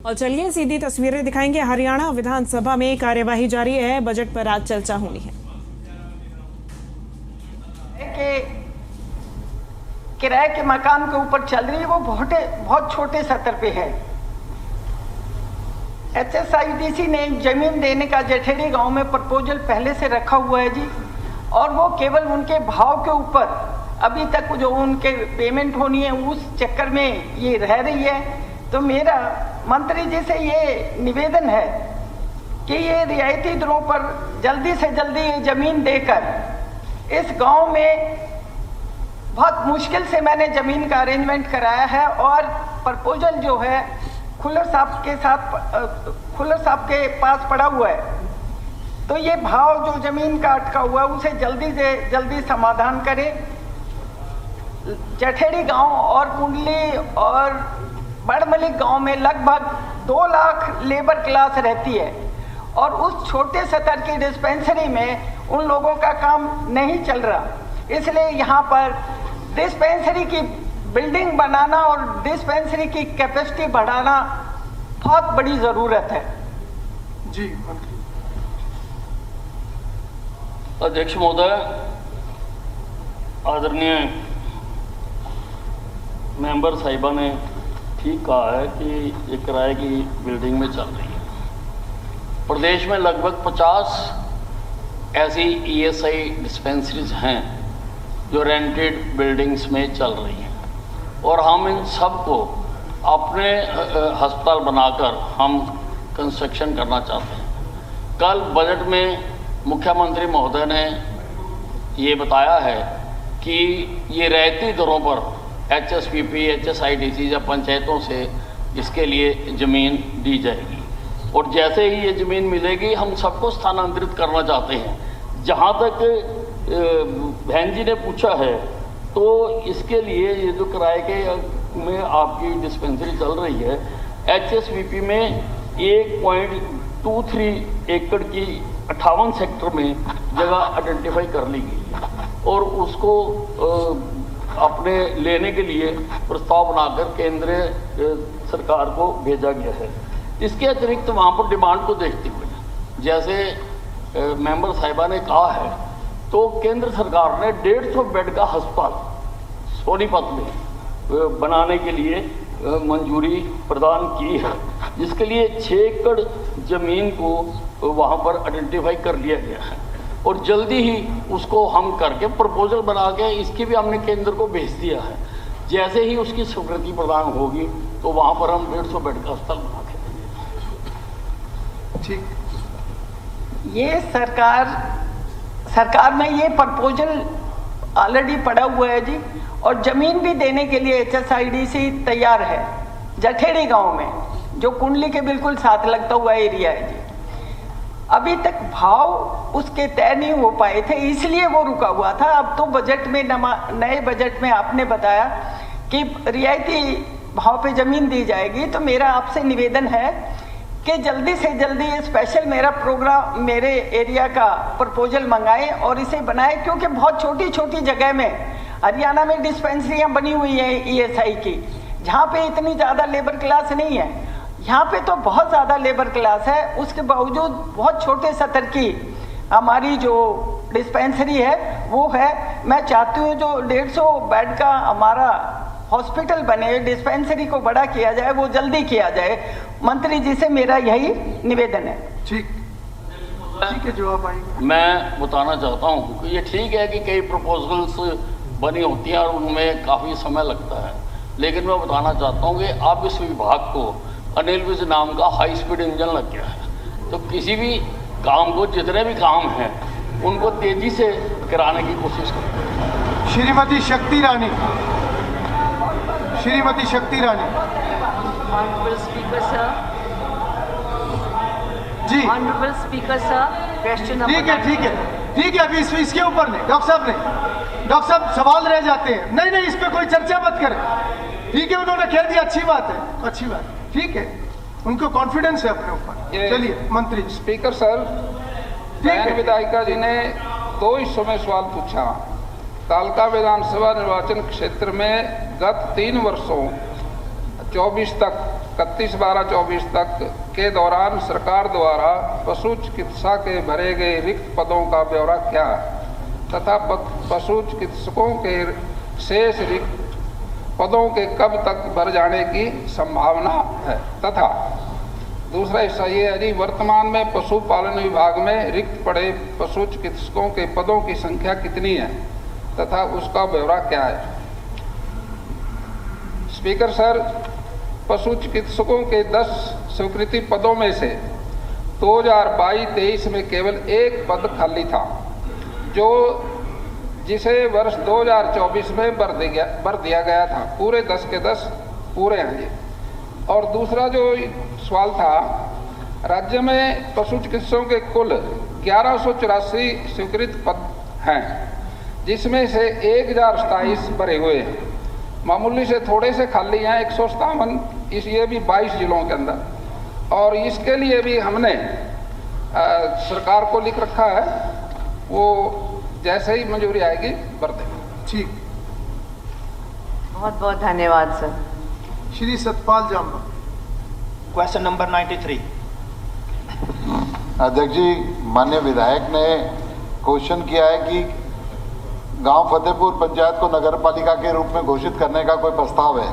और चलिए सीधी तस्वीरें दिखाएंगे। हरियाणा विधानसभा में कार्यवाही जारी है। बजट पर आज चर्चा होनी है। किराए के मकान के ऊपर चल रही है, वो बहुत छोटे स्तर पे है। HSIDC ने जमीन देने का जठेड़ी गांव में प्रपोजल पहले से रखा हुआ है जी, और वो केवल उनके भाव के ऊपर अभी तक जो उनके पेमेंट होनी है उस चक्कर में ये रह रही है। तो मेरा मंत्री जी से ये निवेदन है कि ये रियायती दरों पर जल्दी से जल्दी ये जमीन देकर, इस गांव में बहुत मुश्किल से मैंने जमीन का अरेंजमेंट कराया है और प्रपोजल जो है खुल्लर साहब के पास पड़ा हुआ है। तो ये भाव जो जमीन का अटका हुआ है उसे जल्दी से जल्दी समाधान करें। जठेड़ी गांव और कुंडली और बड़मलिक गांव में लगभग 2 लाख लेबर क्लास रहती है और उस छोटे स्तर की डिस्पेंसरी में उन लोगों का काम नहीं चल रहा। इसलिए यहाँ पर डिस्पेंसरी की बिल्डिंग बनाना और डिस्पेंसरी की कैपेसिटी बढ़ाना बहुत बड़ी ज़रूरत है जी। अध्यक्ष महोदय, आदरणीय मेंबर साहिबा ने ठीक कहा है कि ये किराए की बिल्डिंग में चल रही है। प्रदेश में लगभग 50 ऐसी ESI डिस्पेंसरीज हैं जो रेंटेड बिल्डिंग्स में चल रही हैं और हम इन सब को अपने अस्पताल बनाकर हम कंस्ट्रक्शन करना चाहते हैं। कल बजट में मुख्यमंत्री महोदय ने ये बताया है कि ये रियायती दरों पर HSPP, HSIDC या पंचायतों से इसके लिए ज़मीन दी जाएगी और जैसे ही ये ज़मीन मिलेगी हम सबको स्थानांतरित करना चाहते हैं। जहाँ तक बहन जी ने पूछा है, तो इसके लिए ये जो किराए के में आपकी डिस्पेंसरी चल रही है, HSPP में 1.23 एकड़ की 58 सेक्टर में जगह आइडेंटिफाई कर ली गई है और उसको अपने लेने के लिए प्रस्ताव बनाकर केंद्रीय सरकार को भेजा गया है। इसके अतिरिक्त वहाँ पर डिमांड को देखते हुए, जैसे मेंबर साहिबा ने कहा है, तो केंद्र सरकार ने 150 बेड का अस्पताल सोनीपत में बनाने के लिए मंजूरी प्रदान की है, जिसके लिए 6 एकड़ ज़मीन को वहाँ पर आइडेंटिफाई कर लिया गया है और जल्दी ही उसको हम करके प्रपोजल बना के इसकी भी हमने केंद्र को भेज दिया है। जैसे ही उसकी स्वीकृति प्रदान होगी तो वहाँ पर हम 150 बेड का अस्पताल बना के देंगे। ठीक। ये सरकार में ये प्रपोजल ऑलरेडी पड़ा हुआ है जी, और ज़मीन भी देने के लिए HSIDC तैयार है जठेड़ी गांव में, जो कुंडली के बिल्कुल साथ लगता हुआ एरिया है जी। अभी तक भाव उसके तय नहीं हो पाए थे, इसलिए वो रुका हुआ था। अब तो बजट में नए बजट में आपने बताया कि रियायती भाव पे ज़मीन दी जाएगी। तो मेरा आपसे निवेदन है कि जल्दी से जल्दी ये स्पेशल मेरा प्रोग्राम, मेरे एरिया का प्रपोजल मंगाएं और इसे बनाएं, क्योंकि बहुत छोटी छोटी जगह में हरियाणा में डिस्पेंसरियाँ बनी हुई हैं ESI की, जहाँ पे इतनी ज़्यादा लेबर क्लास नहीं है। यहाँ पे तो बहुत ज़्यादा लेबर क्लास है, उसके बावजूद बहुत छोटे स्तर की हमारी जो डिस्पेंसरी है वो है। मैं चाहती हूँ जो 150 बेड का हमारा हॉस्पिटल बने, डिस्पेंसरी को बड़ा किया जाए, वो जल्दी किया जाए। मंत्री जी से मेरा यही निवेदन है। ठीक है, जवाब आएगा। मैं बताना चाहता हूँ कि ये ठीक है कि कई प्रपोजल्स बनी होती हैं और उनमें काफ़ी समय लगता है, लेकिन मैं बताना चाहता हूँ कि अब इस विभाग को अनिल विज नाम का हाई स्पीड इंजन लग गया है। तो किसी भी काम को, जितने भी काम हैं उनको तेजी से कराने की कोशिश करें। श्रीमती शक्ति रानी। Honorable Speaker sir. जी। Honorable Speaker sir, question number. ठीक है। अभी इसके ऊपर नहीं, डॉक्टर साहब सवाल रह जाते हैं। नहीं, इस पर कोई चर्चा मत करें। ठीक है, उन्होंने कह दिया, अच्छी बात है। ठीक है, उनको कॉन्फिडेंस है अपने ऊपर। चलिए मंत्री। स्पीकर सर, बहन विधायिका जी ने 2 हिस्सों में सवाल पूछा। कालका विधानसभा निर्वाचन क्षेत्र में गत 3 वर्षों 24 तक 31/12/24 तक के दौरान सरकार द्वारा पशु चिकित्सा के भरे गए रिक्त पदों का ब्यौरा क्या है तथा पशु चिकित्सकों के शेष रिक्त पदों के कब तक भर जाने की संभावना है तथा दूसरा हिस्सा ये है जी, वर्तमान में पशुपालन विभाग में रिक्त पड़े पशु चिकित्सकों के पदों की संख्या कितनी है तथा उसका ब्यौरा क्या है। स्पीकर सर, पशु चिकित्सकों के 10 स्वीकृति पदों में से 2022-23 में केवल एक पद खाली था, जिसे वर्ष 2024 में भर दिया गया था। पूरे 10 के 10 पूरे हैं जी। और दूसरा जो सवाल था, राज्य में पशु चिकित्सकों के कुल 1184 स्वीकृत पद हैं, जिसमें से 1027 भरे हुए हैं। मामूली से थोड़े से खाली हैं 157, ये भी 22 जिलों के अंदर। और इसके लिए भी हमने सरकार को लिख रखा है, वो जैसे ही मंजूरी आएगी भर देंगे। ठीक। बहुत बहुत धन्यवाद sir. Shri Satpal Jama. Question number 93। अध्यक्ष जी, माननीय विधायक ने क्वेश्चन किया है कि गांव फतेहपुर पंचायत को नगर पालिका के रूप में घोषित करने का कोई प्रस्ताव है।